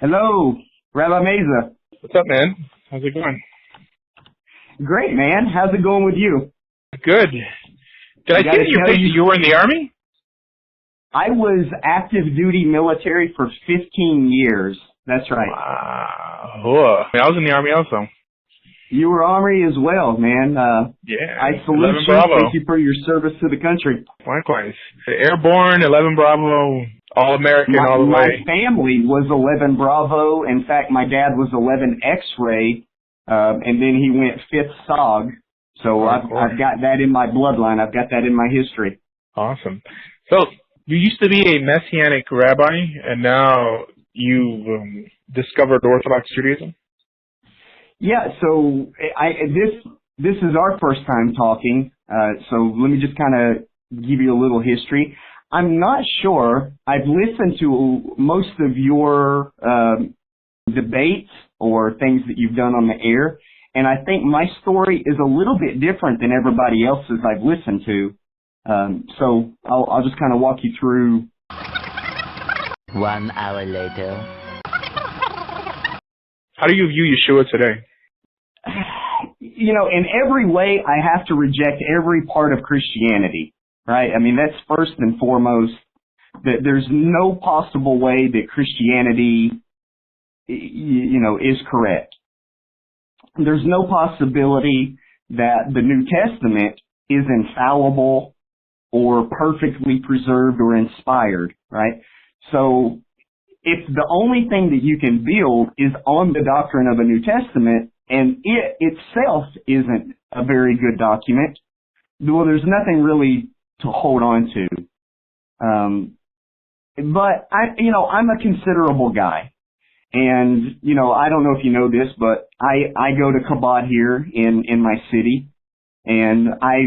Hello, Rabbi Meza. What's up, man? How's it going? Great, man. How's it going with you? Good. Did I see that you were in the Army? I was active duty military for 15 years. That's right. Wow. I was in the Army also. You were Army as well, man. Yeah. I salute 11 you. Bravo. Thank you for your service to the country. Likewise. Airborne, 11 Bravo, All-American all the way. My family was 11 Bravo. In fact, my dad was 11 X-ray, and then he went 5th SOG. So I've got that in my bloodline. I've got that in my history. Awesome. So you used to be a Messianic rabbi, and now you've discovered Orthodox Judaism? Yeah, so this is our first time talking, so let me just kind of give you a little history. I'm not sure. I've listened to most of your debates or things that you've done on the air, and I think my story is a little bit different than everybody else's I've listened to. So I'll just kind of walk you through. 1 hour later. How do you view Yeshua today? You know, in every way, I have to reject every part of Christianity, right? I mean, that's first and foremost. That there's no possible way that Christianity, is correct. There's no possibility that the New Testament is infallible or perfectly preserved or inspired, right? So if the only thing that you can build is on the doctrine of a New Testament, and it itself isn't a very good document, well, there's nothing really to hold on to. But I'm a considerable guy. And, I don't know if you know this, but I go to Chabad here in my city, and I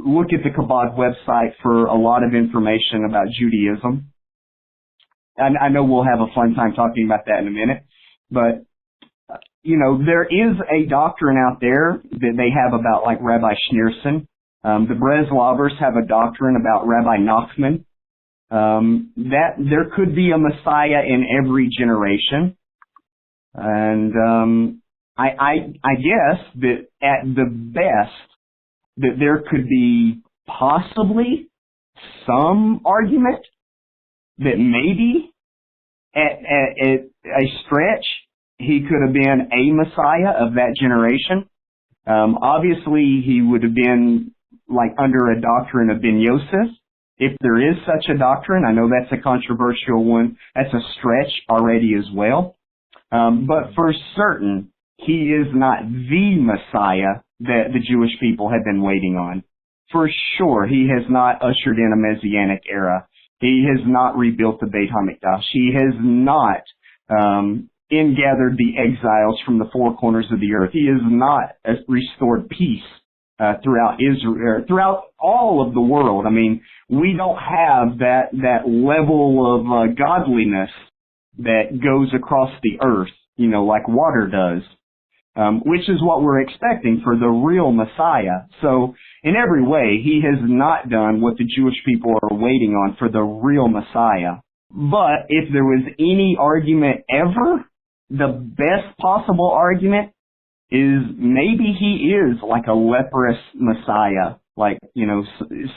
look at the Chabad website for a lot of information about Judaism. And I know we'll have a fun time talking about that in a minute, but there is a doctrine out there that they have about like Rabbi Schneerson. The Breslovers have a doctrine about Rabbi Nachman, that there could be a Messiah in every generation. And I guess that at the best that there could be possibly some argument that maybe at a stretch he could have been a Messiah of that generation. Obviously, he would have been like under a doctrine of Ben Yosef, if there is such a doctrine. I know that's a controversial one. That's a stretch already as well. But for certain, he is not the Messiah that the Jewish people have been waiting on. For sure, he has not ushered in a Messianic era. He has not rebuilt the Beit HaMikdash. He has not ingathered the exiles from the four corners of the earth. He has not restored peace throughout Israel, throughout all of the world. I mean, we don't have that level of godliness that goes across the earth, like water does, which is what we're expecting for the real Messiah. So in every way, he has not done what the Jewish people are waiting on for the real Messiah. But if there was any argument ever, the best possible argument is maybe he is like a leprous Messiah. Like,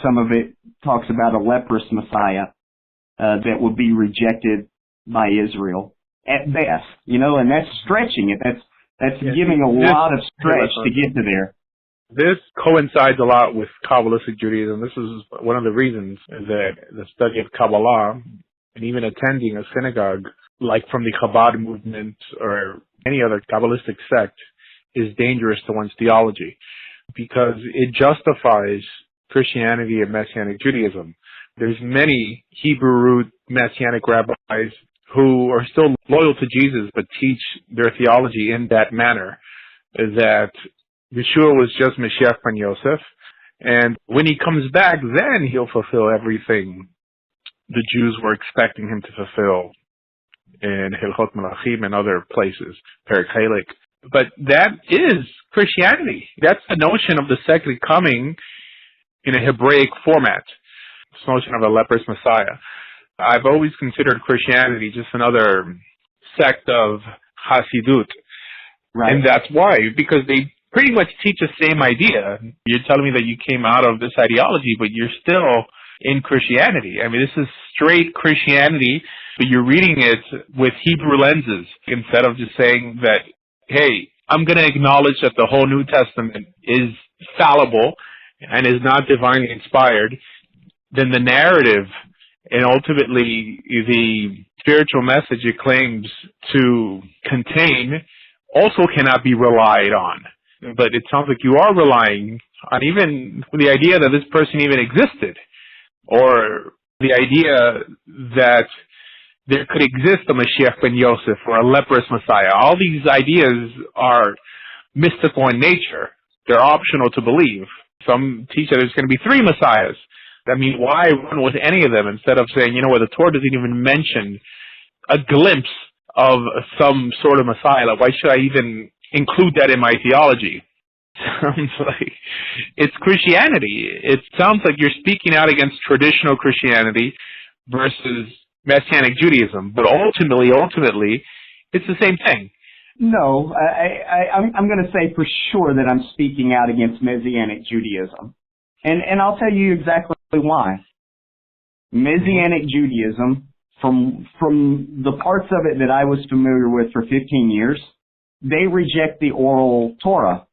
some of it talks about a leprous Messiah that would be rejected by Israel at best, and that's stretching it. That's giving a lot of stretch to get to there. This coincides a lot with Kabbalistic Judaism. This is one of the reasons that the study of Kabbalah and even attending a synagogue, like from the Chabad movement or any other Kabbalistic sect, is dangerous to one's theology because it justifies Christianity and Messianic Judaism. There's many Hebrew root Messianic rabbis who are still loyal to Jesus but teach their theology in that manner, that Yeshua was just Mashiach ben Yosef, and when he comes back, then he'll fulfill everything the Jews were expecting him to fulfill in Hilchot Melachim and other places, Perek Halek. But that is Christianity. That's the notion of the second coming in a Hebraic format, this notion of a leprous Messiah. I've always considered Christianity just another sect of Hasidut. Right. And that's why, because they pretty much teach the same idea. You're telling me that you came out of this ideology, but you're still in Christianity. I mean, this is straight Christianity, but you're reading it with Hebrew lenses instead of just saying that, hey, I'm going to acknowledge that the whole New Testament is fallible and is not divinely inspired. Then the narrative and ultimately the spiritual message it claims to contain also cannot be relied on. But it sounds like you are relying on even the idea that this person even existed, or the idea that there could exist a Mashiach ben Yosef or a leprous Messiah. All these ideas are mystical in nature. They're optional to believe. Some teach that there's going to be 3 Messiahs. I mean, why run with any of them instead of saying, you know what, the Torah doesn't even mention a glimpse of some sort of Messiah. Like, why should I even include that in my theology? Sounds like it's Christianity. It sounds like you're speaking out against traditional Christianity versus Messianic Judaism, but ultimately, it's the same thing. No, I'm going to say for sure that I'm speaking out against Messianic Judaism. And I'll tell you exactly why. Messianic Judaism, from the parts of it that I was familiar with for 15 years, they reject the oral Torah.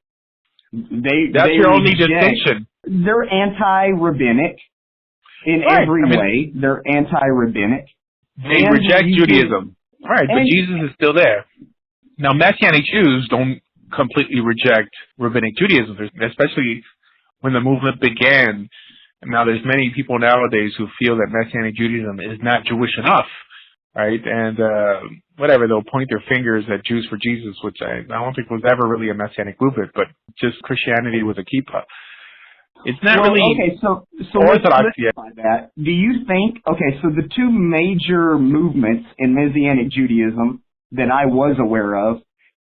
That's your only distinction. They're anti-rabbinic in every way. They're anti-rabbinic. They reject Judaism. Right, but Jesus is still there. Now, Messianic Jews don't completely reject rabbinic Judaism, especially when the movement began. Now, there's many people nowadays who feel that Messianic Judaism is not Jewish enough, right? And whatever, they'll point their fingers at Jews for Jesus, which I don't think was ever really a Messianic movement, but just Christianity with a kippah. It's not really orthodox yet. That. Do you think, so the 2 major movements in Messianic Judaism that I was aware of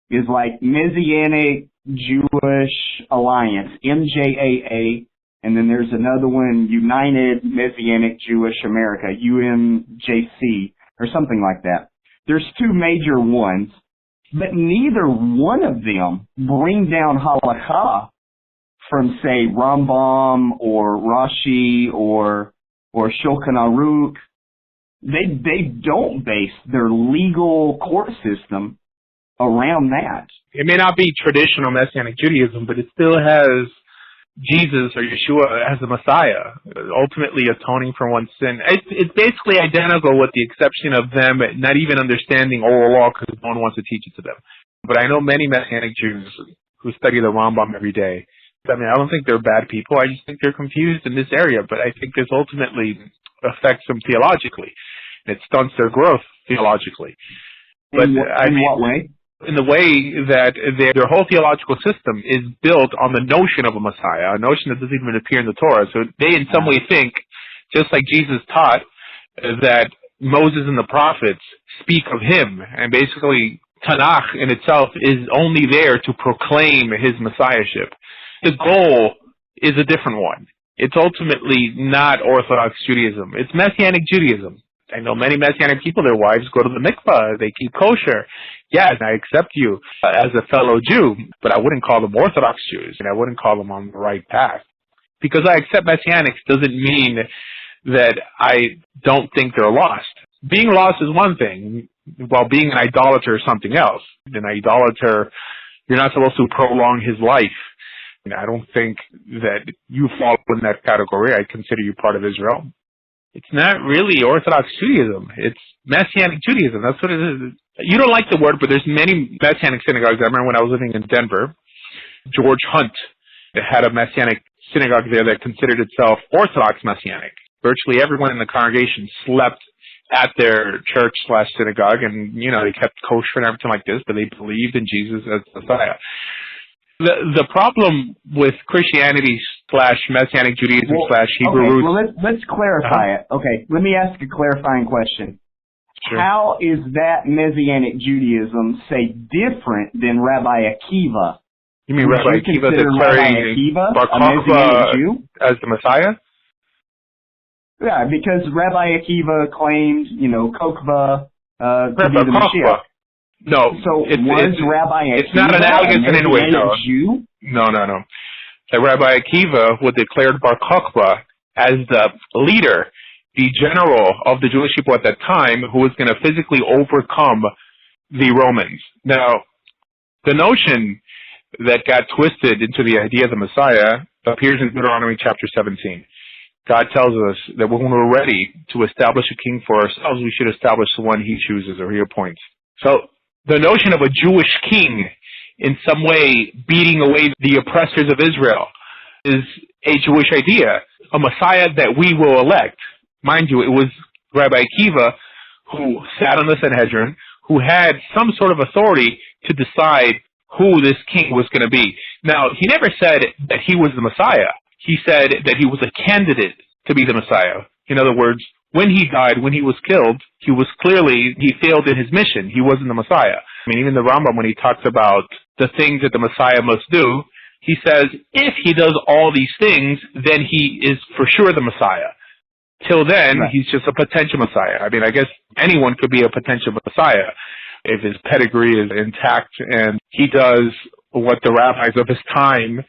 is like Messianic Jewish Alliance, MJAA, and then there's another one, United Messianic Jewish America, UMJC, or something like that. There's 2 major ones, but neither one of them bring down halakha from, say, Rambam or Rashi or Shulchan Aruch. They don't base their legal court system around that. It may not be traditional Messianic Judaism, but it still has Jesus or Yeshua as the Messiah, ultimately atoning for one's sin. It's basically identical with the exception of them not even understanding oral law because no one wants to teach it to them. But I know many Messianic Jews who study the Rambam every day. I mean, I don't think they're bad people. I just think they're confused in this area. But I think this ultimately affects them theologically. It stunts their growth theologically. But in what way? In the way that their whole theological system is built on the notion of a Messiah, a notion that doesn't even appear in the Torah. So they in some way think, just like Jesus taught, that Moses and the prophets speak of him, and basically Tanakh in itself is only there to proclaim his messiahship. The goal is a different one. It's ultimately not Orthodox Judaism. It's Messianic Judaism. I know many Messianic people, their wives go to the mikvah, they keep kosher. Yes, I accept you as a fellow Jew, but I wouldn't call them Orthodox Jews, and I wouldn't call them on the right path. Because I accept Messianics doesn't mean that I don't think they're lost. Being lost is one thing, while being an idolater is something else. An idolater, you're not supposed to prolong his life. I don't think that you fall in that category. I consider you part of Israel. It's not really Orthodox Judaism. It's Messianic Judaism. That's what it is. You don't like the word, but there's many Messianic synagogues. I remember when I was living in Denver, George Hunt had a Messianic synagogue there that considered itself Orthodox Messianic. Virtually everyone in the congregation slept at their church/synagogue, and, they kept kosher and everything like this, but they believed in Jesus as Messiah. The problem with Christianity/Messianic Judaism/Hebrew roots... Well, let's clarify it. Okay, let me ask a clarifying question. Sure. How is that Messianic Judaism, say, different than Rabbi Akiva? You mean Rabbi Akiva declaring Bar Kokhba as the Messiah? Yeah, because Rabbi Akiva claimed, Kokhba to be the Mashiach. No. So was Rabbi Akiva it's not analogous in any way, no. Jew? No. That Rabbi Akiva was declared Bar Kokhba as the leader, the general of the Jewish people at that time, who was going to physically overcome the Romans. Now, the notion that got twisted into the idea of the Messiah appears in Deuteronomy chapter 17. God tells us that when we're ready to establish a king for ourselves, we should establish the one he chooses or he appoints. So the notion of a Jewish king in some way beating away the oppressors of Israel is a Jewish idea, a Messiah that we will elect. Mind you, it was Rabbi Akiva who sat on the Sanhedrin, who had some sort of authority to decide who this king was going to be. Now, he never said that he was the Messiah. He said that he was a candidate to be the Messiah. In other words, when he died, when he was killed, he failed in his mission. He wasn't the Messiah. I mean, even the Rambam, when he talks about the things that the Messiah must do, he says, if he does all these things, then he is for sure the Messiah. Till then, right, he's just a potential Messiah. I mean, I guess anyone could be a potential Messiah if his pedigree is intact and he does what the rabbis of his time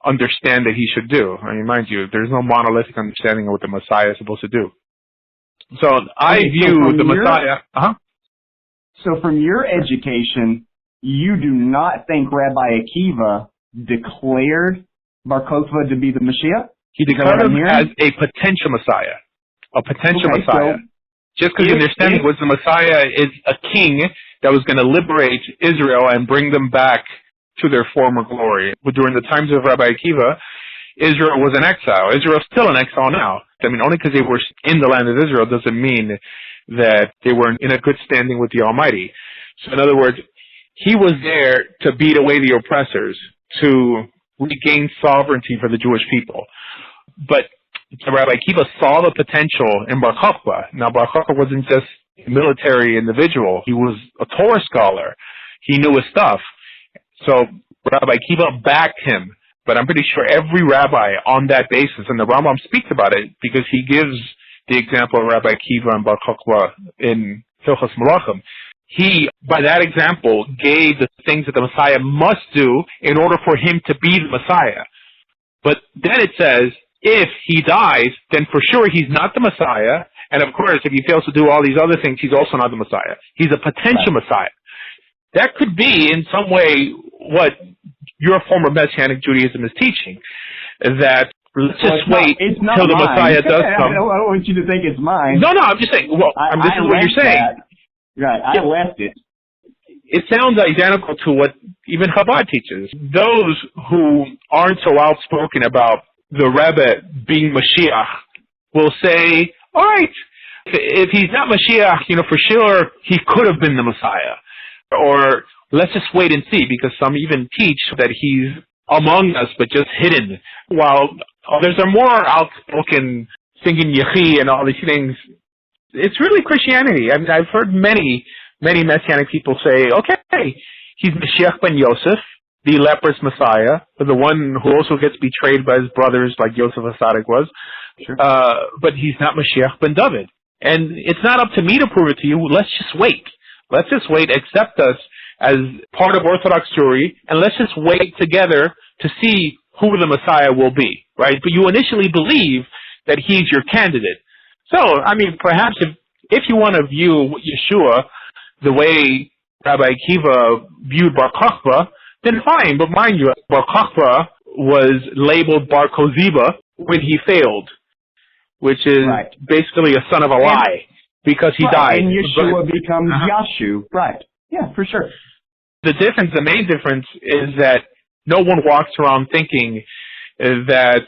understand that he should do. I mean, mind you, there's no monolithic understanding of what the Messiah is supposed to do. So I view the Messiah... So from your education, you do not think Rabbi Akiva declared Bar Kokhba to be the Mashiach? He declared him as a potential Messiah. A potential Messiah. Just because your understanding was the Messiah is a king that was going to liberate Israel and bring them back to their former glory. But during the times of Rabbi Akiva, Israel was in exile. Israel is still in exile now. I mean, only because they were in the land of Israel doesn't mean that they were in a good standing with the Almighty. So in other words, he was there to beat away the oppressors, to regain sovereignty for the Jewish people. But Rabbi Akiva saw the potential in Bar Kokhba. Now, Bar Kokhba wasn't just a military individual. He was a Torah scholar. He knew his stuff. So Rabbi Akiva backed him. But I'm pretty sure every rabbi on that basis, and the Rambam speaks about it because he gives the example of Rabbi Akiva and Bar Kokhba in Hilchos Malachim. He, by that example, gave the things that the Messiah must do in order for him to be the Messiah. But then it says, if he dies, then for sure he's not the Messiah. And of course, if he fails to do all these other things, he's also not the Messiah. He's a potential Messiah. That could be, in some way, what your form of Messianic Judaism is teaching. That let's just wait until the Messiah does come. I don't want you to think it's mine. No, I'm just saying, well, this is what you're saying. Right, I left it. It sounds identical to what even Chabad teaches. Those who aren't so outspoken about the Rebbe being Mashiach will say, all right, if he's not Mashiach, for sure he could have been the Messiah. Or let's just wait and see, because some even teach that he's among us but just hidden, while others are more outspoken, singing Yechi and all these things. It's really Christianity. I mean, I've heard many Messianic people say, okay, he's Mashiach ben Yosef, the leprous Messiah, the one who also gets betrayed by his brothers like Yosef Hasadik was, sure. But he's not Mashiach ben David. And it's not up to me to prove it to you. Let's just wait. Let's just wait, accept us as part of Orthodox Jewry, and let's just wait together to see who the Messiah will be, right? But you initially believe that he's your candidate. So, I mean, perhaps if you want to view Yeshua the way Rabbi Akiva viewed Bar Kokhba, then fine. But mind you, Bar Kokhba was labeled Bar Koziba when he failed, which is basically a son of a lie. Because he died. And Yeshua becomes Yashu. Right. Yeah, for sure. The main difference is that no one walks around thinking that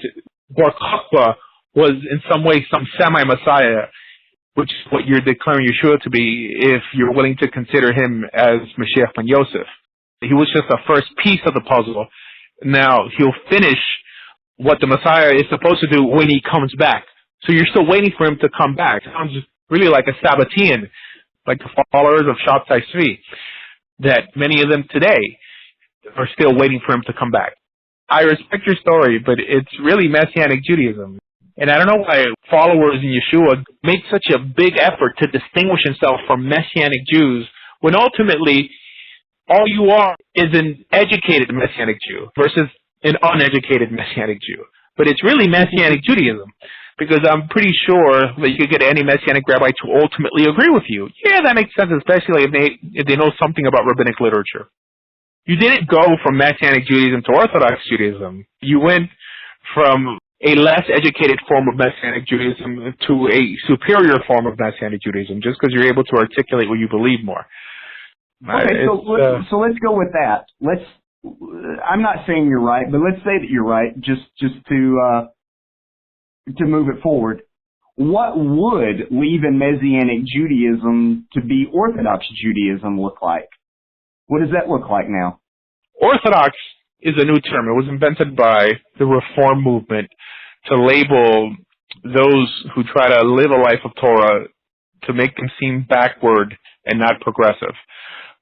Bar Kokhba was in some way some semi-Messiah, which is what you're declaring Yeshua to be if you're willing to consider him as Mashiach ben Yosef. He was just the first piece of the puzzle. Now, he'll finish what the Messiah is supposed to do when he comes back. So you're still waiting for him to come back. It sounds really like a Sabbatean, like the followers of Shabtai Tzvi, that many of them today are still waiting for him to come back. I respect your story, but it's really Messianic Judaism. And I don't know why followers in Yeshua make such a big effort to distinguish himself from Messianic Jews when ultimately all you are is an educated Messianic Jew versus an uneducated Messianic Jew. But it's really Messianic Judaism, because I'm pretty sure that you could get any Messianic rabbi to ultimately agree with you. Yeah, that makes sense, especially if they know something about rabbinic literature. You didn't go from Messianic Judaism to Orthodox Judaism. You went from a less educated form of Messianic Judaism to a superior form of Messianic Judaism, just because you're able to articulate what you believe more. Okay, so let's go with that. I'm not saying you're right, but let's say that you're right, just to move it forward. What would leaving Messianic Judaism to be Orthodox Judaism look like? What does that look like now? Orthodox is a new term. It was invented by the Reform movement to label those who try to live a life of Torah to make them seem backward and not progressive.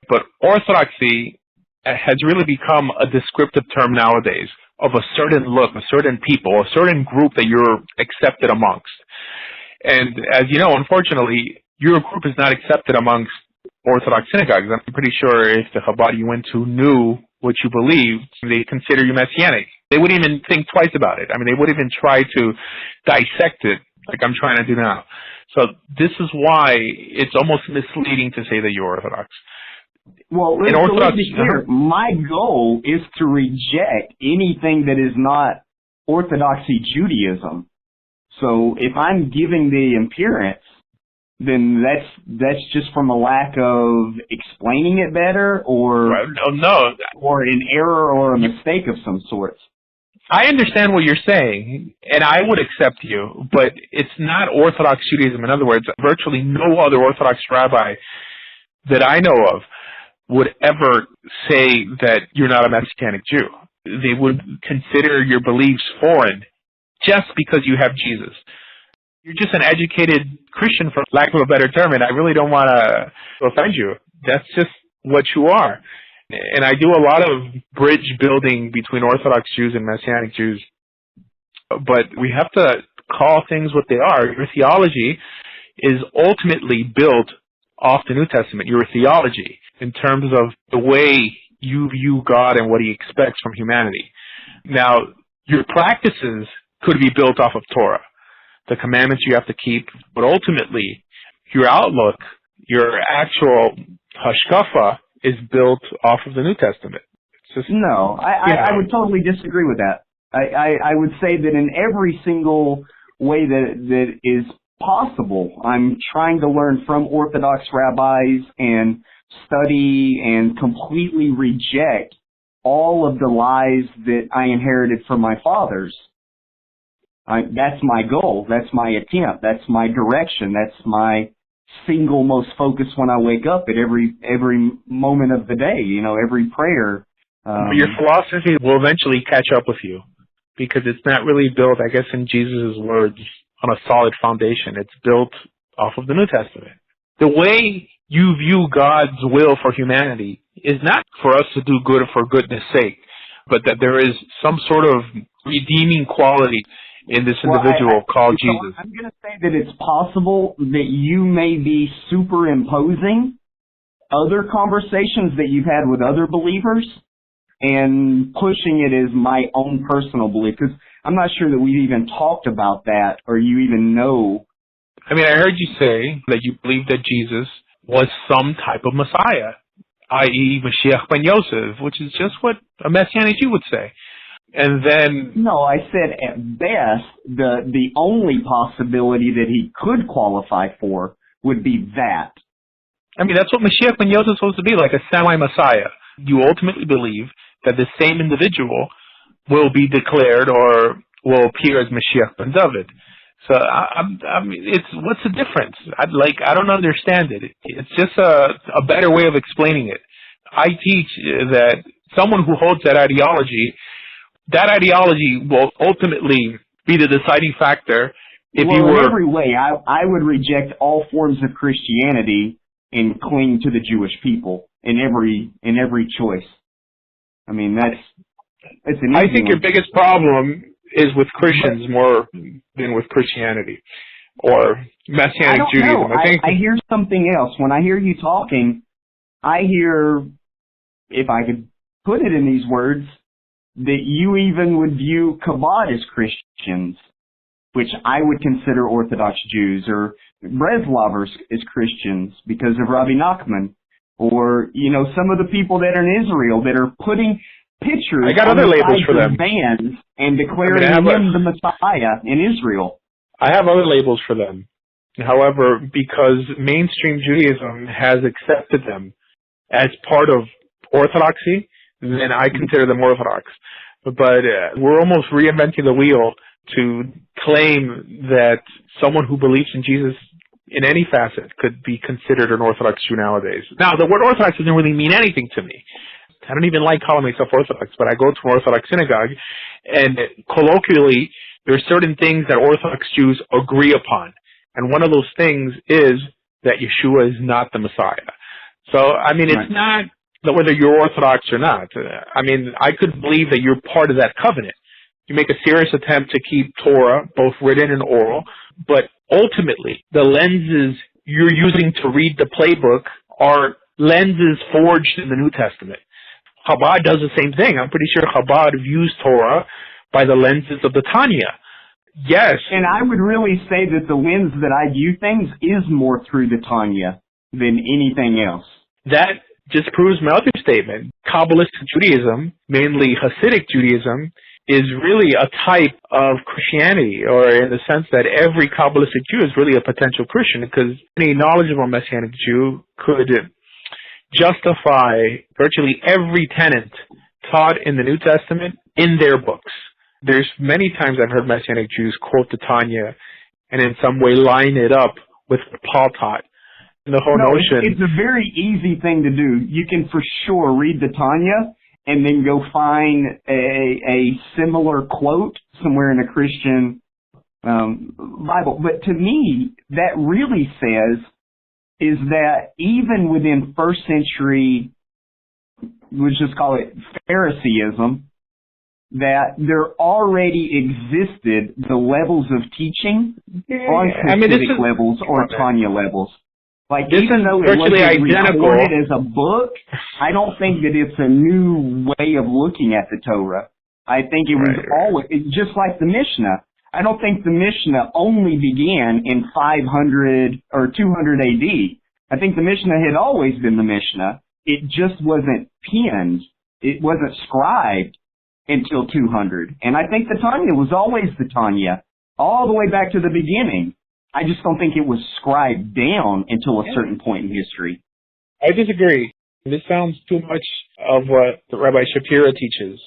But orthodoxy has really become a descriptive term nowadays of a certain look, a certain people, a certain group that you're accepted amongst. And as you know, unfortunately, your group is not accepted amongst Orthodox synagogues. I'm pretty sure if the Chabad you went to knew what you believed, they consider you Messianic. They wouldn't even think twice about it. I mean, they wouldn't even try to dissect it like I'm trying to do now. So this is why it's almost misleading to say that you're Orthodox. Well, let's be clear. My goal is to reject anything that is not Orthodoxy Judaism. So if I'm giving the appearance, then that's just from a lack of explaining it better, or or an error or a mistake of some sort. I understand what you're saying, and I would accept you, but it's not Orthodox Judaism. In other words, virtually no other Orthodox rabbi that I know of would ever say that you're not a Messianic Jew. They would consider your beliefs foreign just because you have Jesus. You're just an educated Christian, for lack of a better term, and I really don't want to offend you. That's just what you are. And I do a lot of bridge building between Orthodox Jews and Messianic Jews, but we have to call things what they are. Your theology is ultimately built off the New Testament, your theology, in terms of the way you view God and what he expects from humanity. Now, your practices could be built off of Torah, the commandments you have to keep, but ultimately, your outlook, your actual hashkafa, is built off of the New Testament. It's just, I would totally disagree with that. I would say that in every single way that is possible, I'm trying to learn from Orthodox rabbis and study and completely reject all of the lies that I inherited from my fathers. That's my goal. That's my attempt. That's my direction. That's my single most focus when I wake up at every moment of the day, every prayer. Your philosophy will eventually catch up with you, because it's not really built, I guess, in Jesus' words, on a solid foundation. It's built off of the New Testament. The way you view God's will for humanity is not for us to do good for goodness sake, but that there is some sort of redeeming quality in this individual called Jesus. I'm going to say that it's possible that you may be superimposing other conversations that you've had with other believers and pushing it as my own personal belief, because I'm not sure that we've even talked about that, or you even know. I mean, I heard you say that you believe that Jesus was some type of Messiah, i.e. Mashiach ben Yosef, which is just what a Messianic Jew would say. And then... No, I said at best, the only possibility that he could qualify for would be that. I mean, that's what Mashiach ben Yosef is supposed to be, like a semi-Messiah. You ultimately believe that the same individual will be declared or will appear as Mashiach ben David. So, I mean, what's the difference? I don't understand it. It's just a better way of explaining it. I teach that someone who holds that ideology will ultimately be the deciding factor. In every way, I would reject all forms of Christianity and cling to the Jewish people in every choice. I mean, it's an easy I think one. your biggest problem is with Christians more than with Christianity or Messianic Judaism. I hear something else. When I hear you talking, I hear if I could put it in these words, that you even would view Chabad as Christians, which I would consider Orthodox Jews, or Breslovers as Christians because of Rabbi Nachman, or, some of the people that are in Israel that are putting pictures I got on other the labels sides for of them. vans and declaring him the Messiah in Israel. I have other labels for them. However, because mainstream Judaism has accepted them as part of Orthodoxy, then I consider them Orthodox. But we're almost reinventing the wheel to claim that someone who believes in Jesus in any facet could be considered an Orthodox Jew nowadays. Now, the word Orthodox doesn't really mean anything to me. I don't even like calling myself Orthodox, but I go to an Orthodox synagogue, and colloquially, there are certain things that Orthodox Jews agree upon. And one of those things is that Yeshua is not the Messiah. So, it's not whether you're Orthodox or not. I could believe that you're part of that covenant. You make a serious attempt to keep Torah, both written and oral, but ultimately, the lenses you're using to read the playbook are lenses forged in the New Testament. Chabad does the same thing. I'm pretty sure Chabad views Torah by the lenses of the Tanya. Yes. And I would really say that the lens that I view things is more through the Tanya than anything else. That just proves my other statement. Kabbalistic Judaism, mainly Hasidic Judaism, is really a type of Christianity, or in the sense that every Kabbalistic Jew is really a potential Christian, because any knowledgeable Messianic Jew could justify virtually every tenet taught in the New Testament in their books. There's many times I've heard Messianic Jews quote the Tanya and in some way line it up with what Paul taught. And the whole notion... It's a very easy thing to do. You can for sure read the Tanya and then go find a similar quote somewhere in a Christian Bible. But to me, that really says is that even within first century, let's just call it Phariseeism, that there already existed the levels of teaching on specific levels or Tanya levels. Like, even though it wasn't recorded as a book, I don't think that it's a new way of looking at the Torah. I think it was always, just like the Mishnah. I don't think the Mishnah only began in 500 or 200 AD. I think the Mishnah had always been the Mishnah. It just wasn't penned. It wasn't scribed until 200. And I think the Tanya was always the Tanya, all the way back to the beginning. I just don't think it was scribed down until a certain point in history. I disagree. This sounds too much of what the Rabbi Shapira teaches,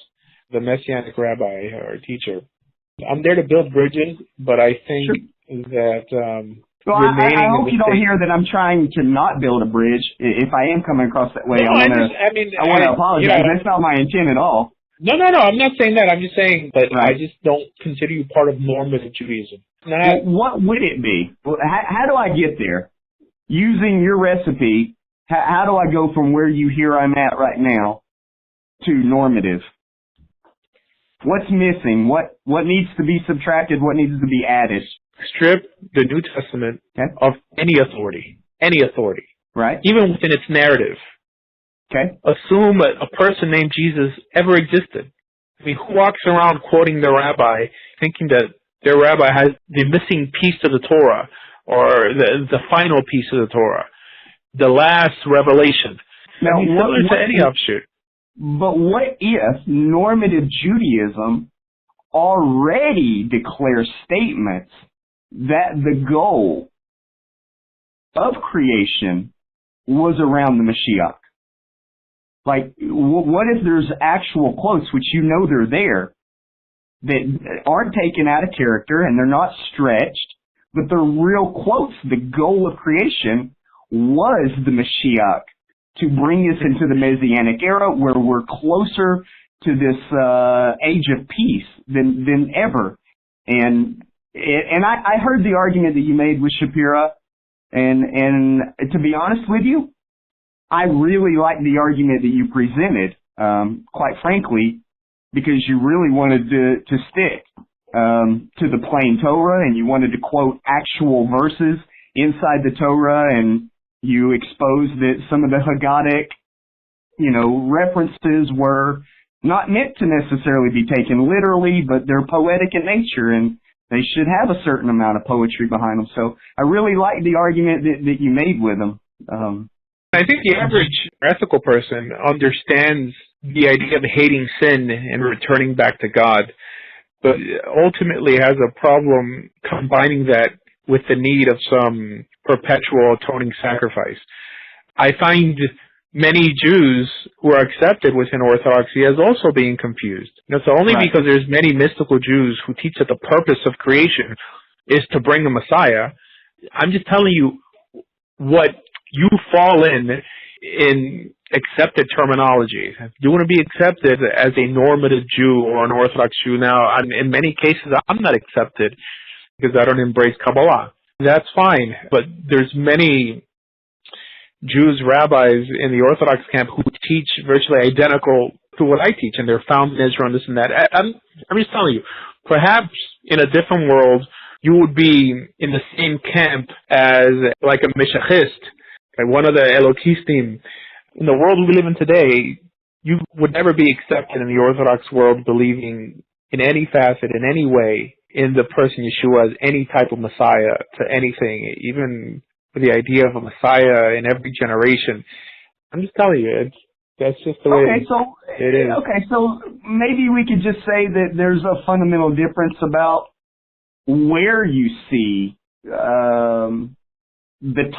the Messianic rabbi or teacher. I'm there to build bridges, but I think that... Well, I hope you don't hear that I'm trying to not build a bridge. If I am coming across that way, I want to apologize. That's not my intent at all. No, I'm not saying that. I'm just saying that I just don't consider you part of normative Judaism. What would it be? How do I get there? Using your recipe, how do I go from where you hear I'm at right now to normative? What's missing? What needs to be subtracted? What needs to be added? Strip the New Testament of any authority. Right. Even within its narrative. Okay. Assume a person named Jesus ever existed. I mean, who walks around quoting their rabbi, thinking that their rabbi has the missing piece of the Torah, or the final piece of the Torah, the last revelation? Now, similar to any offshoot. But what if normative Judaism already declares statements that the goal of creation was around the Mashiach? Like, what if there's actual quotes, which they're there, that aren't taken out of character and they're not stretched, but they're real quotes? The goal of creation was the Mashiach, to bring us into the Messianic era where we're closer to this age of peace than ever. And I heard the argument that you made with Shapira, and to be honest with you, I really like the argument that you presented, quite frankly, because you really wanted to stick to the plain Torah, and you wanted to quote actual verses inside the Torah, and you exposed that some of the Haggadic references were not meant to necessarily be taken literally, but they're poetic in nature, and they should have a certain amount of poetry behind them. So I really like the argument that you made with them. I think the average ethical person understands the idea of hating sin and returning back to God, but ultimately has a problem combining that with the need of some perpetual atoning sacrifice. I find many Jews who are accepted within Orthodoxy as also being confused. It's only Right. because there's many mystical Jews who teach that the purpose of creation is to bring a Messiah. I'm just telling you what you fall in accepted terminology. If you want to be accepted as a normative Jew or an Orthodox Jew now, in many cases I'm not accepted because I don't embrace Kabbalah. That's fine, but there's many Jews, rabbis in the Orthodox camp who teach virtually identical to what I teach, and they're found in Israel and this and that. I'm just telling you, perhaps in a different world, you would be in the same camp as like a Meshachist, like one of the Elokistim. In the world we live in today, you would never be accepted in the Orthodox world believing in any facet, in any way, in the person Yeshua as any type of Messiah to anything, even for the idea of a Messiah in every generation. I'm just telling you, that's just the way it is. Okay, so maybe we could just say that there's a fundamental difference about where you see the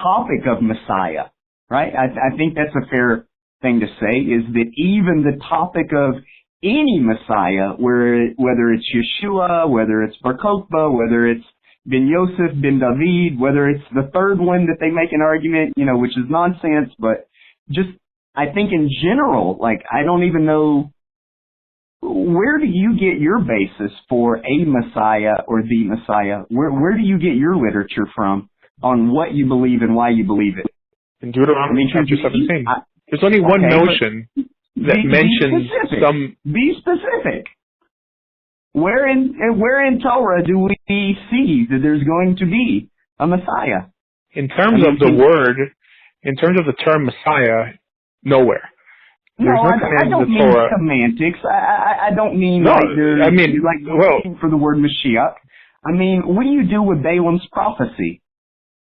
topic of Messiah, right? I think that's a fair thing to say, is that even the topic of any Messiah, whether it's Yeshua, whether it's Bar Kokhba, whether it's Ben Yosef, Ben David, whether it's the third one that they make an argument, which is nonsense, but just, I think in general, I don't even know, where do you get your basis for a Messiah or the Messiah? Where do you get your literature from on what you believe and why you believe it? In Deuteronomy chapter 17. There's only one notion that mentions some... Be specific. Where in Torah do we see that there's going to be a Messiah? In terms of the word, in terms of the term Messiah, nowhere. No, I don't mean Torah. Semantics. I don't mean waiting for the word Mashiach. I mean, what do you do with Balaam's prophecy?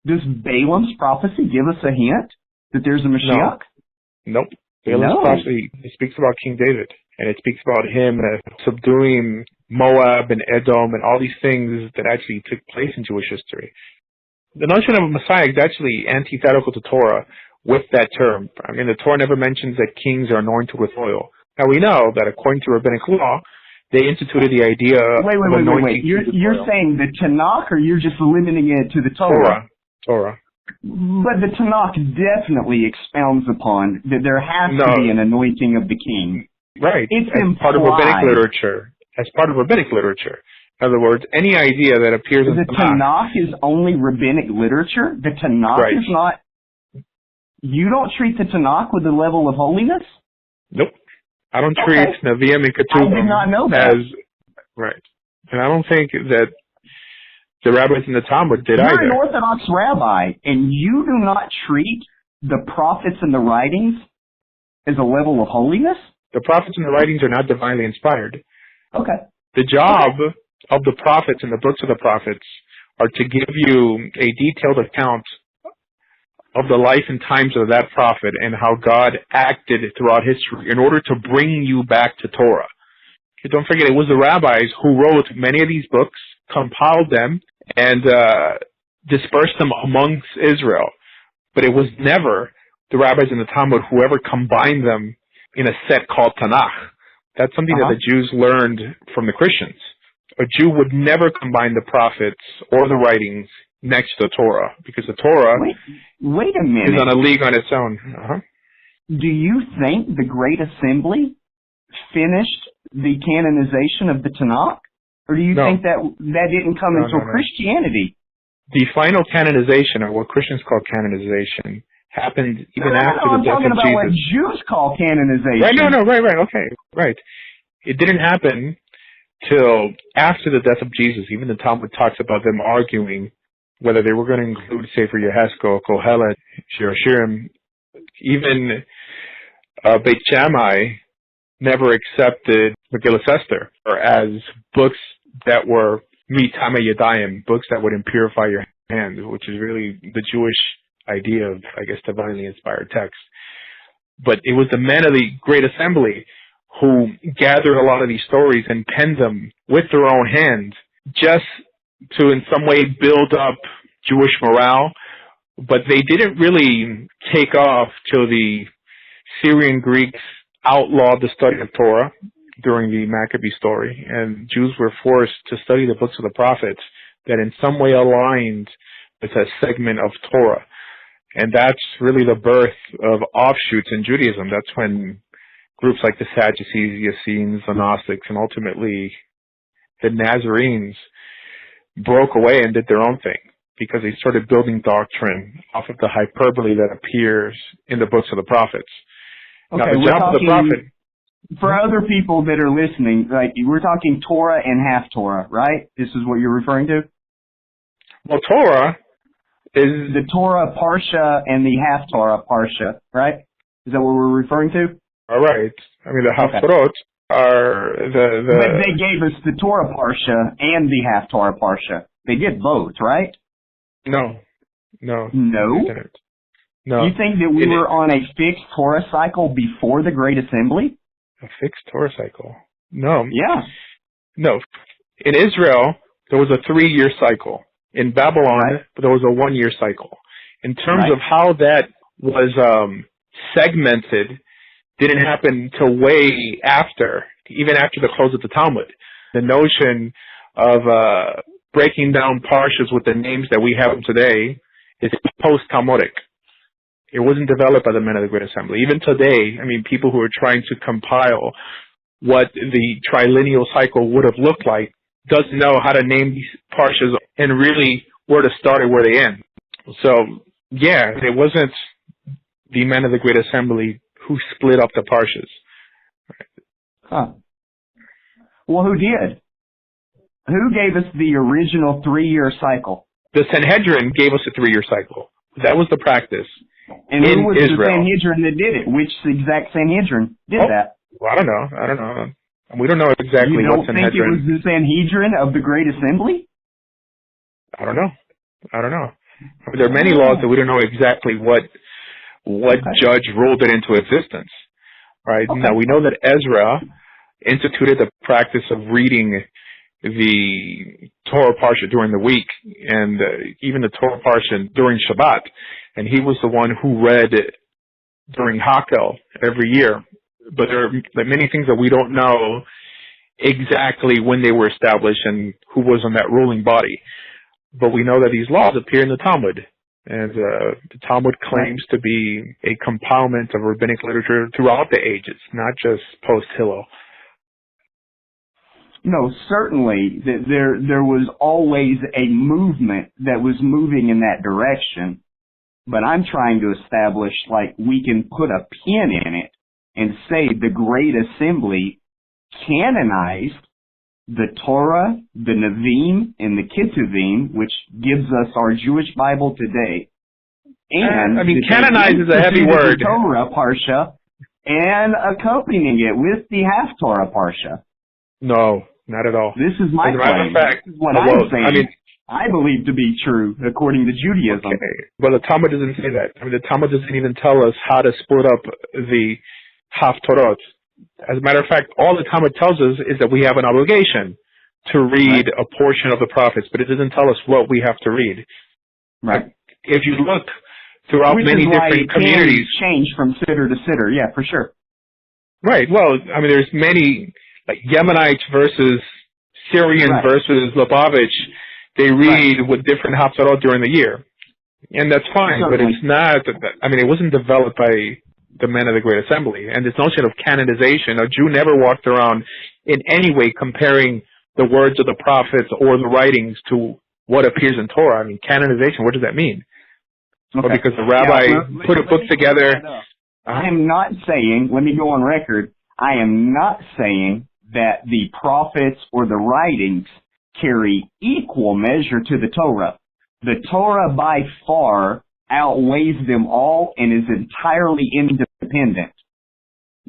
Does Balaam's prophecy give us a hint that there's a Mashiach? Nope. Balaam's prophecy, it speaks about King David, and it speaks about him subduing Moab and Edom and all these things that actually took place in Jewish history. The notion of a Messiah is actually antithetical to Torah with that term. I mean, the Torah never mentions that kings are anointed with oil. Now, we know that according to rabbinic law, they instituted the idea of anointing. Wait. You're saying the Tanakh, or you're just limiting it to the Torah? Torah. But the Tanakh definitely expounds upon that there has to be an anointing of the king. Right. It's part of rabbinic literature. As part of rabbinic literature. In other words, any idea that appears in the Tanakh is only rabbinic literature? The Tanakh is not... You don't treat the Tanakh with the level of holiness? Nope. I don't treat Nevi'im and Ketuvim I did not know that. Right. And I don't think that the rabbis in the Talmud did either. You're an Orthodox rabbi, and you do not treat the prophets and the writings as a level of holiness? The prophets and the writings are not divinely inspired. Okay. The job of the prophets and the books of the prophets are to give you a detailed account of the life and times of that prophet and how God acted throughout history in order to bring you back to Torah. Don't forget, it was the rabbis who wrote many of these books, compiled them, and dispersed them amongst Israel. But it was never the rabbis in the Talmud who ever combined them in a set called Tanakh. That's something that the Jews learned from the Christians. A Jew would never combine the prophets or the writings next to the Torah, because the Torah wait a minute. is on a league on its own. Do you think the Great Assembly finished the canonization of the Tanakh? Or do you think that didn't come until Christianity? The final canonization, or what Christians call canonization, happened even after the death of Jesus. I'm talking about what Jews call canonization. Right. It didn't happen till after the death of Jesus. Even the Talmud talks about them arguing whether they were going to include Sefer Yehezkel, Kohelet, Shir Hashirim. Even Beit Shammai never accepted Megillah Esther or as books that were mitame yadayim, books that would impurify your hands, which is really the Jewish idea of, I guess, divinely inspired text. But it was the men of the Great Assembly who gathered a lot of these stories and penned them with their own hands just to in some way build up Jewish morale. But they didn't really take off till the Syrian Greeks outlawed the study of Torah during the Maccabee story, and Jews were forced to study the books of the prophets that in some way aligned with a segment of Torah. And that's really the birth of offshoots in Judaism. That's when groups like the Sadducees, the Essenes, the Gnostics, and ultimately the Nazarenes broke away and did their own thing because they started building doctrine off of the hyperbole that appears in the books of the prophets. Okay, now, the job of the prophet, for other people that are listening, like we're talking Torah and half Torah, right? This is what you're referring to? Well, Torah is the Torah Parsha and the half Torah Parsha, right? Is that what we're referring to? All right. I mean, the Haftarot are the... But they gave us the Torah Parsha and the half Torah Parsha. They did both, right? No. No? They didn't. No. You think that we were on a fixed Torah cycle before the Great Assembly? A fixed Torah cycle? No. Yeah. No. In Israel, there was a 3-year cycle. In Babylon, there was a 1-year cycle. In terms of how that was segmented, didn't happen till way after, even after the close of the Talmud. The notion of breaking down parshas with the names that we have today is post-Talmudic. It wasn't developed by the men of the Great Assembly. Even today, I mean, people who are trying to compile what the trilineal cycle would have looked like doesn't know how to name these parshas and really where to start and where they end. So, yeah, it wasn't the men of the Great Assembly who split up the parshas. Huh. Well, who did? Who gave us the original 3-year cycle? The Sanhedrin gave us a 3-year cycle. That was the practice. And who was Israel. the Sanhedrin that did it? Which exact Sanhedrin did that? Well, I don't know. We don't know exactly what Sanhedrin. You don't think it was the Sanhedrin of the Great Assembly? I don't know. I mean, there are many laws that we don't know exactly what judge ruled it into existence. Right? Okay. Now, we know that Ezra instituted the practice of reading the Torah Parsha during the week and even the Torah Parsha during Shabbat. And he was the one who read during Hakel every year. But there are many things that we don't know exactly when they were established and who was on that ruling body. But we know that these laws appear in the Talmud. And the Talmud claims to be a compilement of rabbinic literature throughout the ages, not just post-Hillel. No, certainly there was always a movement that was moving in that direction. But I'm trying to establish, like, we can put a pin in it and say the Great Assembly canonized the Torah, the Nevi'im, and the Ketuvim, which gives us our Jewish Bible today. And I mean, canonize is a heavy word. The Torah Parsha and accompanying it with the half Torah Parsha. No, not at all. This is my claim. This is what I'm saying. I mean, I believe to be true according to Judaism. Okay. But the Talmud doesn't say that. I mean, the Talmud doesn't even tell us how to split up the Haftorot. As a matter of fact, all the Talmud tells us is that we have an obligation to read a portion of the prophets, but it doesn't tell us what we have to read. Right. If you look throughout many different communities, change from sitter to sitter. Yeah, for sure. Right. Well, I mean, there's many, like Yemenites versus Syrian versus Lubavitch. They read with different Haftarot during the year. And that's fine, but it's not, I mean, it wasn't developed by the men of the Great Assembly. And this notion of canonization, a Jew never walked around in any way comparing the words of the prophets or the writings to what appears in Torah. I mean, canonization, what does that mean? Okay. Well, because the rabbi put a book together. I am not saying, let me go on record, I am not saying that the prophets or the writings carry equal measure to the Torah. The Torah by far outweighs them all and is entirely independent.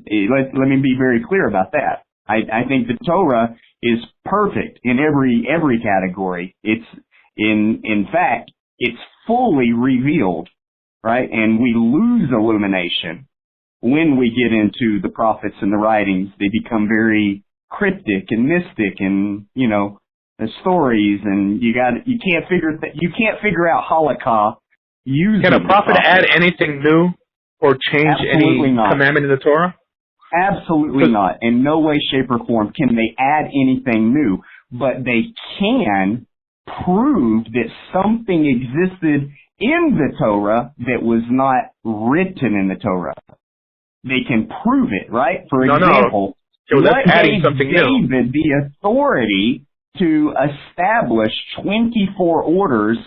Let me be very clear about that. I think the Torah is perfect in every category. It's in fact, it's fully revealed, right? And we lose illumination when we get into the prophets and the writings. They become very cryptic and mystic, and the stories, and you can't figure out halakha using. Can a prophet add anything new or change Absolutely any not. commandment in the Torah? Absolutely not. In no way, shape, or form can they add anything new, but they can prove that something existed in the Torah that was not written in the Torah. They can prove it, right? For example, what gave David the authority to establish 24 orders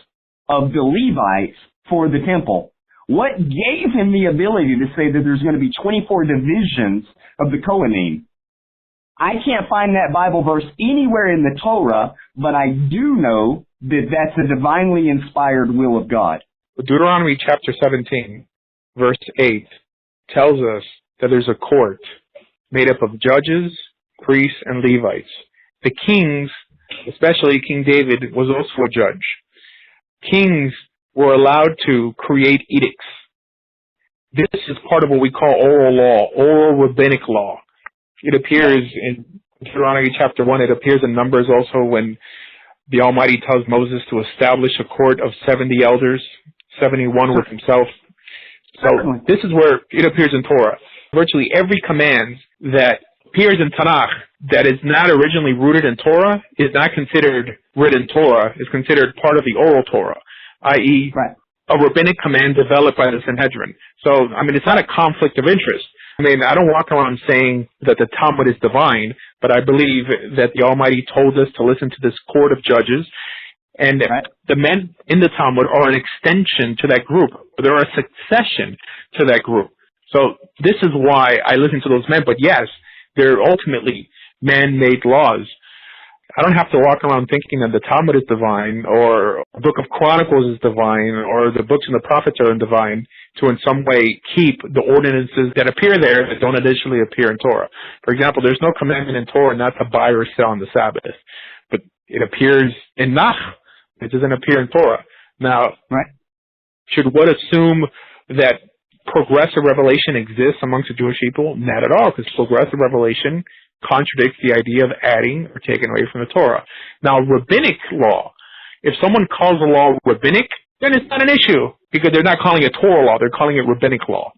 of the Levites for the temple? What gave him the ability to say that there's going to be 24 divisions of the Kohanim? I can't find that Bible verse anywhere in the Torah, but I do know that that's a divinely inspired will of God. Deuteronomy chapter 17, verse 8, tells us that there's a court made up of judges, priests, and Levites. The kings, especially King David, was also a judge. Kings were allowed to create edicts. This is part of what we call oral law, oral rabbinic law. It appears in Deuteronomy chapter 1. It appears in Numbers also when the Almighty tells Moses to establish a court of 70 elders, 71 with himself. So this is where it appears in Torah. Virtually every command that appears in Tanakh that is not originally rooted in Torah is not considered written Torah, is considered part of the oral Torah, i.e. a rabbinic command developed by the Sanhedrin. So, it's not a conflict of interest. I don't walk around saying that the Talmud is divine, but I believe that the Almighty told us to listen to this court of judges, and the men in the Talmud are an extension to that group. They're a succession to that group. So this is why I listen to those men. But yes, they're ultimately man-made laws. I don't have to walk around thinking that the Talmud is divine, or the Book of Chronicles is divine, or the books and the prophets are divine, to in some way keep the ordinances that appear there that don't initially appear in Torah. For example, there's no commandment in Torah not to buy or sell on the Sabbath, but it appears in Nach. It doesn't appear in Torah. Now, should one assume that progressive revelation exists amongst the Jewish people? Not at all, because progressive revelation contradicts the idea of adding or taking away from the Torah. Now, rabbinic law, if someone calls a law rabbinic, then it's not an issue, because they're not calling it Torah law, they're calling it rabbinic law.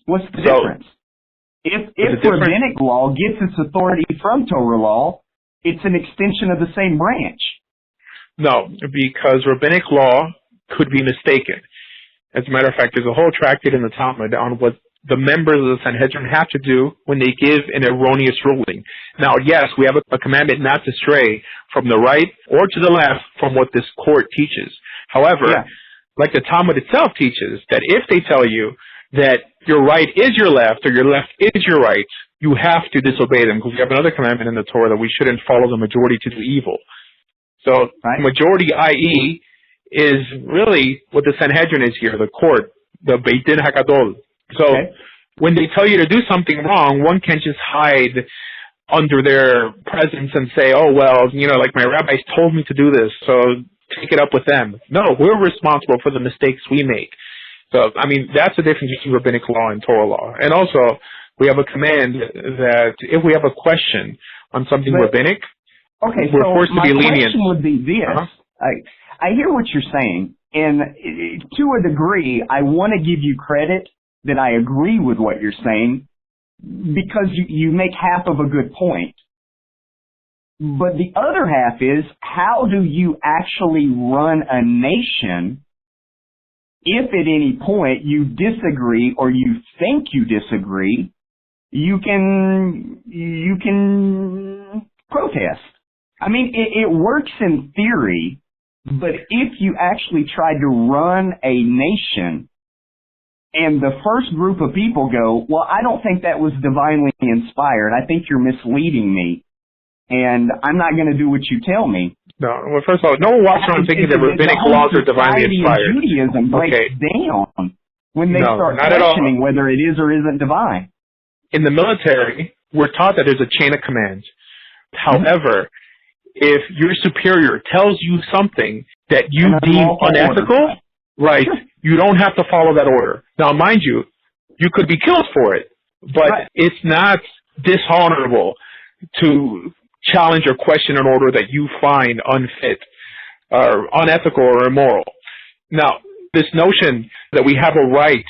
What's the difference? If rabbinic law gets its authority from Torah law, it's an extension of the same branch. No, because rabbinic law could be mistaken. As a matter of fact, there's a whole tractate in the Talmud on what the members of the Sanhedrin have to do when they give an erroneous ruling. Now, yes, we have a commandment not to stray from the right or to the left from what this court teaches. However, like the Talmud itself teaches, that if they tell you that your right is your left or your left is your right, you have to disobey them, because we have another commandment in the Torah that we shouldn't follow the majority to do evil. So, majority, i.e., is really what the Sanhedrin is here, the court, the Beit Din HaGadol. So when they tell you to do something wrong, one can't just hide under their presence and say, oh, well, like my rabbis told me to do this, so take it up with them. No, we're responsible for the mistakes we make. So, that's the difference between rabbinic law and Torah law. And also, we have a command that if we have a question on something rabbinic, we're forced to be lenient. My question would be this. I hear what you're saying, and to a degree, I want to give you credit that I agree with what you're saying, because you make half of a good point. But the other half is, how do you actually run a nation if at any point you disagree or you think you disagree? You can protest. It works in theory, but if you actually tried to run a nation and the first group of people go, well, I don't think that was divinely inspired, I think you're misleading me, and I'm not going to do what you tell me. No, well, first of all, no one walks around thinking that rabbinic laws are divinely inspired. Judaism breaks down when they start questioning whether it is or isn't divine. in the military, we're taught that there's a chain of command. However, if your superior tells you something that you deem unethical, right, you don't have to follow that order. Now, mind you, you could be killed for it, but it's not dishonorable to challenge or question an order that you find unfit or unethical or immoral. Now, this notion that we have a right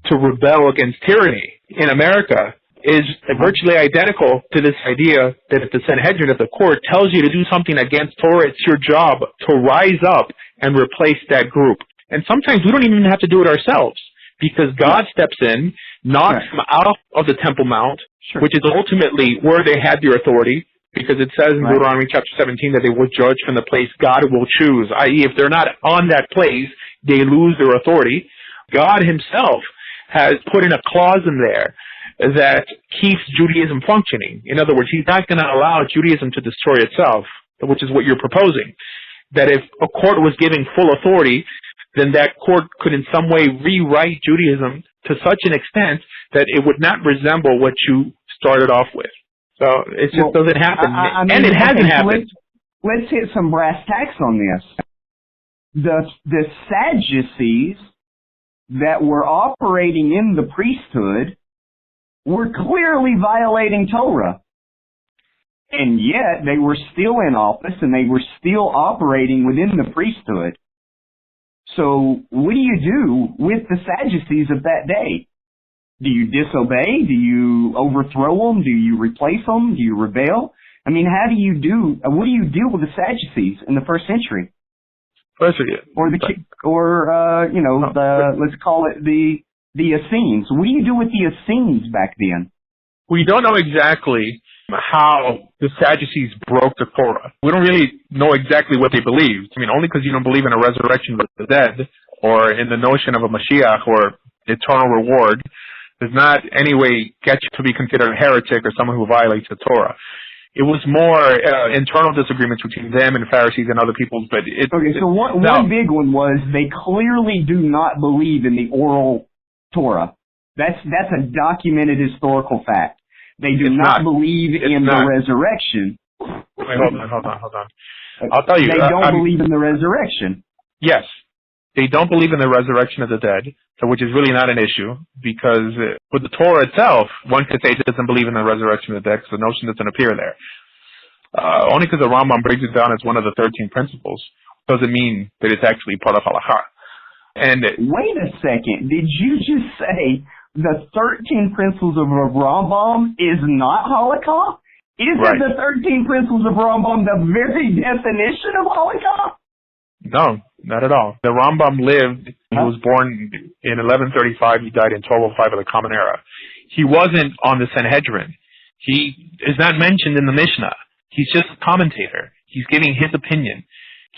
to rebel against tyranny in America is virtually identical to this idea that if the Sanhedrin, if the court tells you to do something against Torah, it's your job to rise up and replace that group. And sometimes we don't even have to do it ourselves, because God steps in, knocks them out of the Temple Mount, which is ultimately where they had their authority, because it says in Deuteronomy chapter 17 that they will judge from the place God will choose, i.e. if they're not on that place, they lose their authority. God himself has put in a clause in there that keeps Judaism functioning. In other words, he's not going to allow Judaism to destroy itself, which is what you're proposing. That if a court was giving full authority, then that court could in some way rewrite Judaism to such an extent that it would not resemble what you started off with. So it just doesn't happen. And it hasn't happened. Let's hit some brass tacks on this. The Sadducees that were operating in the priesthood were clearly violating Torah. And yet they were still in office and they were still operating within the priesthood. So what do you do with the Sadducees of that day? Do you disobey? Do you overthrow them? Do you replace them? Do you rebel? I mean, what do you do with the Sadducees in the first century? Let's call it the Essenes. What do you do with the Essenes back then? We don't know exactly how the Sadducees broke the Torah. We don't really know exactly what they believed. I mean, only because you don't believe in a resurrection of the dead or in the notion of a Mashiach or eternal reward does not any way get you to be considered a heretic or someone who violates the Torah. It was more internal disagreements between them and Pharisees and other peoples. But one big one was they clearly do not believe in the oral Torah. That's a documented historical fact. They do not believe in the resurrection. Wait, hold on. I'll tell you. They don't believe in the resurrection. Yes. They don't believe in the resurrection of the dead, which is really not an issue, because with the Torah itself, one could say it doesn't believe in the resurrection of the dead, because the notion doesn't appear there. Only because the Rambam brings it down as one of the 13 principles doesn't mean that it's actually part of halakha. And wait a second, did you just say the 13 principles of Rambam is not halakha? Isn't the 13 principles of Rambam the very definition of halakha? No, not at all. The Rambam lived, he was born in 1135, he died in 1205 of the Common Era. He wasn't on the Sanhedrin. He is not mentioned in the Mishnah. He's just a commentator. He's giving his opinion.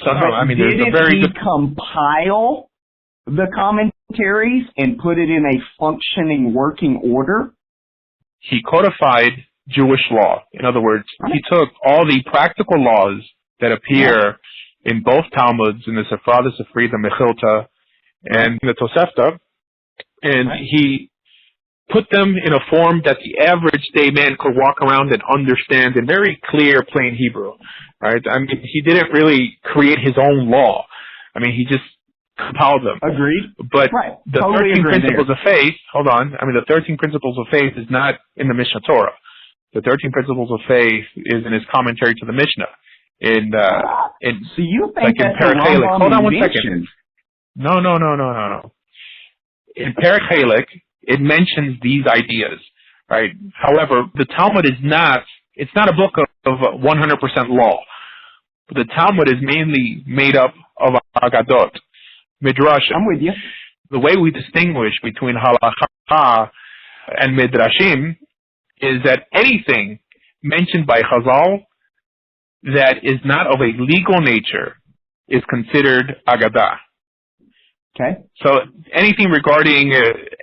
So no, I mean, there's a very good... compile the commentaries and put it in a functioning working order? He codified Jewish law. In other words, he took all the practical laws that appear in both Talmuds, in the Sephra, the Sifri, the Mechilta, and the Tosefta, and he put them in a form that the average day man could walk around and understand in very clear, plain Hebrew. Right? I mean, he didn't really create his own law. I mean, he just compiled them. Agreed. But the 13 principles of faith, the 13 principles of faith is not in the Mishnah Torah. The 13 principles of faith is in his commentary to the Mishnah. So you think that's a Rambam Hold on one second. No. In Perek Halek, it mentions these ideas, right? However, the Talmud is not a book of 100% law. The Talmud is mainly made up of Agadot, Midrashim. I'm with you. The way we distinguish between Halakha and Midrashim is that anything mentioned by Chazal that is not of a legal nature is considered Agadah. Okay. So anything regarding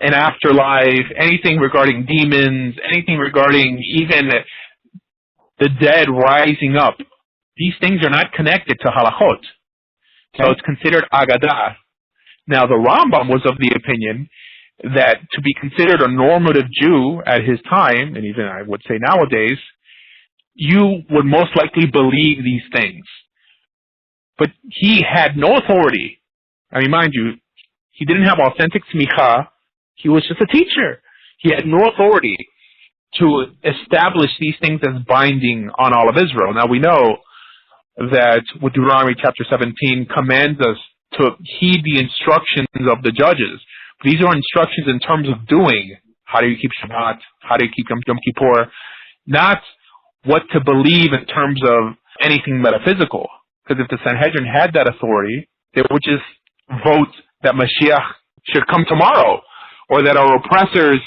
an afterlife, anything regarding demons, anything regarding even the dead rising up, these things are not connected to halachot. Okay. So it's considered Agadah. Now the Rambam was of the opinion that to be considered a normative Jew at his time, and even I would say nowadays, you would most likely believe these things. But he had no authority. I mean, mind you, he didn't have authentic smicha. He was just a teacher. He had no authority to establish these things as binding on all of Israel. Now we know that with Deuteronomy chapter 17 commands us to heed the instructions of the judges. These are instructions in terms of doing. How do you keep Shabbat? How do you keep Yom Kippur? Not what to believe in terms of anything metaphysical. Because if the Sanhedrin had that authority, they would just vote that Mashiach should come tomorrow, or that our oppressors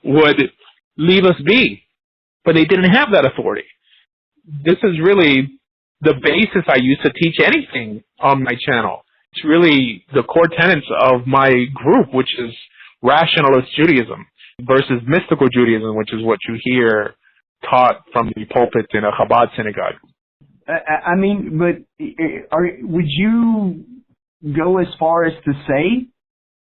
would leave us be. But they didn't have that authority. This is really the basis I use to teach anything on my channel. It's really the core tenets of my group, which is rationalist Judaism versus mystical Judaism, which is what you hear taught from the pulpit in a Chabad synagogue. I mean, but would you go as far as to say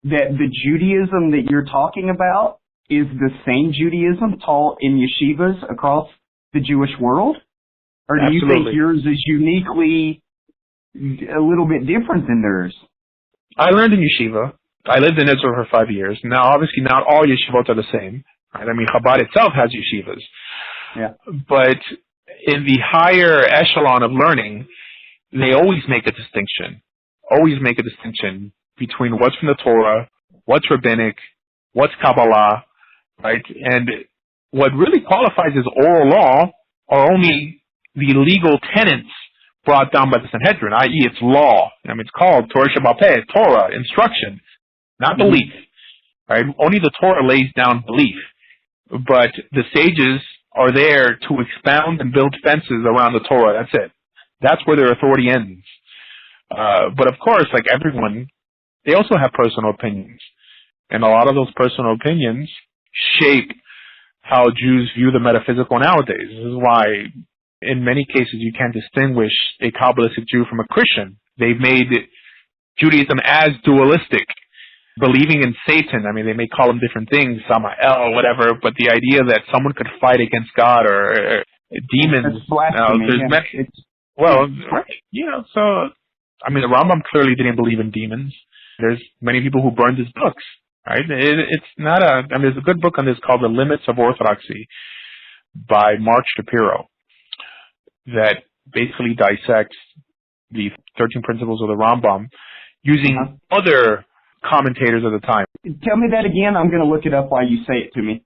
that the Judaism that you're talking about is the same Judaism taught in yeshivas across the Jewish world? Or do Absolutely. you think yours is uniquely a little bit different than theirs? I learned in yeshiva. I lived in Israel for 5 years. Now, obviously, not all yeshivot are the same. Right? I mean, Chabad itself has yeshivas. Yeah. But in the higher echelon of learning, they always make a distinction. Always make a distinction between what's from the Torah, what's rabbinic, what's Kabbalah, right? And what really qualifies as oral law are only the legal tenets brought down by the Sanhedrin, i.e. it's law. I mean, it's called Torah Sheba'al Peh, Torah, instruction, not belief. Right? Only the Torah lays down belief. But the sages are there to expound and build fences around the Torah. That's it. That's where their authority ends. But of course, like everyone, they also have personal opinions. And a lot of those personal opinions shape how Jews view the metaphysical nowadays. This is why, in many cases, you can't distinguish a Kabbalistic Jew from a Christian. They've made Judaism as dualistic, believing in Satan. I mean, they may call him different things, Samael, whatever, but the idea that someone could fight against God or demons. That's blasphemy. So, I mean, the Rambam clearly didn't believe in demons. There's many people who burned his books, right? It's not there's a good book on this called The Limits of Orthodoxy by Mark Shapiro that basically dissects the 13 principles of the Rambam using other commentators of the time. Tell me that again. I'm going to look it up while you say it to me.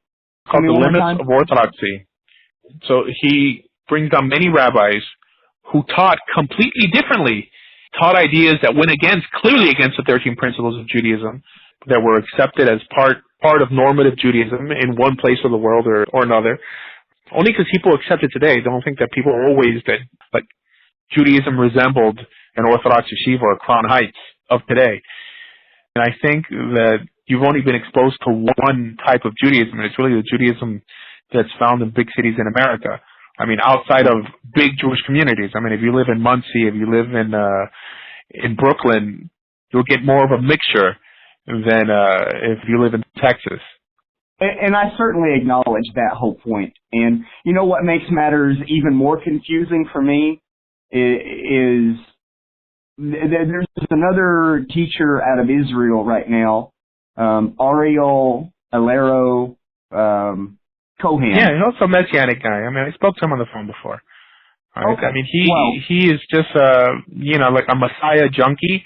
Called The Limits of Orthodoxy. So he brings down many rabbis who taught completely differently, taught ideas that went clearly against the 13 principles of Judaism, that were accepted as part of normative Judaism in one place of the world or another. Only because people accept it today. Don't think that people always that like Judaism resembled an Orthodox yeshiva or Crown Heights of today. And I think that you've only been exposed to one type of Judaism, and it's really the Judaism that's found in big cities in America. I mean, outside of big Jewish communities. I mean, if you live in Muncie, if you live in Brooklyn, you'll get more of a mixture than if you live in Texas. And I certainly acknowledge that whole point. And you know what makes matters even more confusing for me is there's another teacher out of Israel right now, Ariel Alero Cohen. Yeah, he's also a Messianic guy. I mean, I spoke to him on the phone before. Right? Okay. I mean, he is just like a Messiah junkie.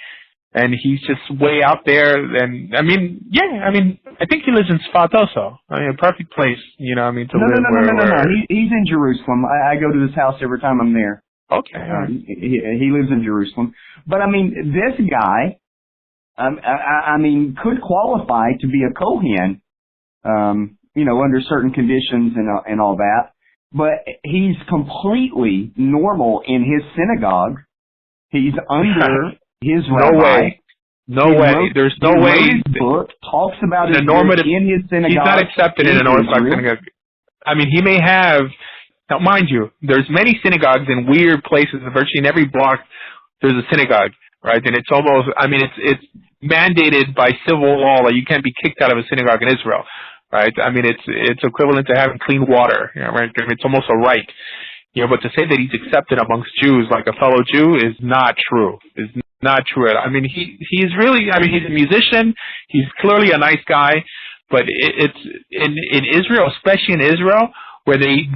And he's just way out there, and I think he lives in Sfat also. I mean, a perfect place, to live. No. He's in Jerusalem. I go to his house every time I'm there. Okay. He lives in Jerusalem. But I mean, this guy, could qualify to be a Kohen, under certain conditions and all that. But he's completely normal in his synagogue. He's under his rabbi. No way. There's no way. His book talks about his normative in his synagogue. He's not accepted in an Orthodox synagogue. I mean, he may have. Now, mind you, there's many synagogues in weird places. Virtually in every block, there's a synagogue, right? And it's almost. I mean, it's mandated by civil law that you can't be kicked out of a synagogue in Israel, right? I mean, it's equivalent to having clean water, right? I mean, it's almost a right. But to say that he's accepted amongst Jews like a fellow Jew is not true. Is not true. I mean, he's really, I mean, he's a musician. He's clearly a nice guy, but it's in Israel, especially in Israel, where they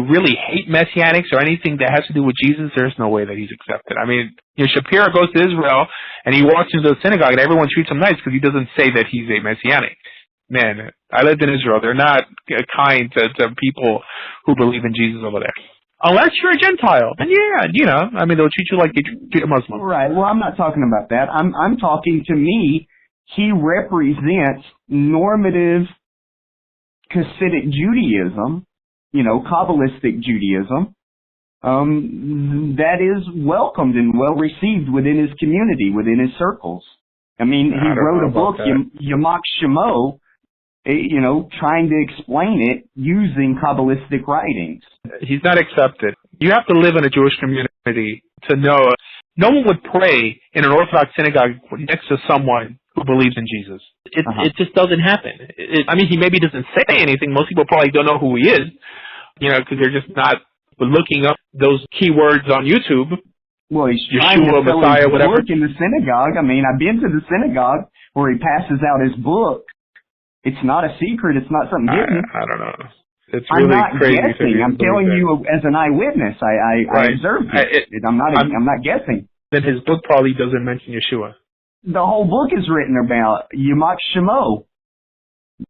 really hate Messianics or anything that has to do with Jesus, there's no way that he's accepted. I mean, Shapiro goes to Israel and he walks into the synagogue and everyone treats him nice because he doesn't say that he's a Messianic. Man, I lived in Israel. They're not kind to people who believe in Jesus over there. Unless you're a Gentile, then I mean, they'll treat you like they treat a Muslim. Right. Well, I'm not talking about that. I'm talking, to me, he represents normative Hasidic Judaism, Kabbalistic Judaism, that is welcomed and well received within his community, within his circles. I mean, he wrote a book, Yamak Shemo, trying to explain it using Kabbalistic writings. He's not accepted. You have to live in a Jewish community to know. No one would pray in an Orthodox synagogue next to someone who believes in Jesus. It just doesn't happen. I mean, he maybe doesn't say anything. Most people probably don't know who he is, because they're just not looking up those keywords on YouTube. Well, he's trying Yeshua, to sell Messiah, his whatever. book in the synagogue. I mean, I've been to the synagogue where he passes out his book. It's not a secret. It's not something hidden. I don't know. It's really I'm not crazy. guessing. I'm telling you as an eyewitness. I observed it. I'm not guessing. Then his book probably doesn't mention Yeshua. The whole book is written about Yamak Shemo,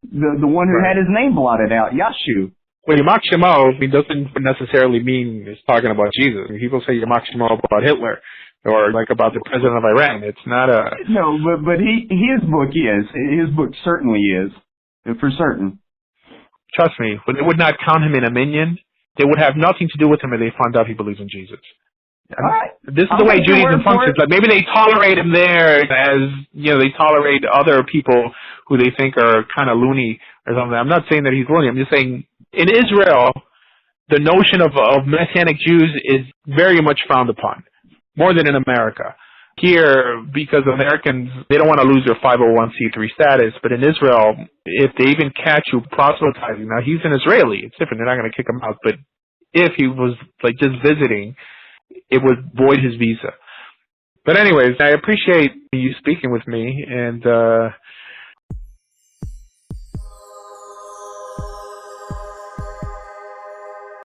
the one who had his name blotted out, Yashu. Well, Yamak Shemo doesn't necessarily mean it's talking about Jesus. I mean, people say Yamak Shemo about Hitler or like about the president of Iran. It's not a... No, but his book is. His book certainly is, for certain. Trust me, they would not count him in a minion. They would have nothing to do with him if they found out he believes in Jesus. Right. This is the way Judaism functions. Like maybe they tolerate him there as, they tolerate other people who they think are kind of loony or something. I'm not saying that he's loony. I'm just saying in Israel, the notion of Messianic Jews is very much frowned upon, more than in America. Here, because Americans, they don't want to lose their 501c3 status, but in Israel, if they even catch you proselytizing, now he's an Israeli, it's different, they're not going to kick him out, but if he was like just visiting, it would void his visa. But anyways, I appreciate you speaking with me, and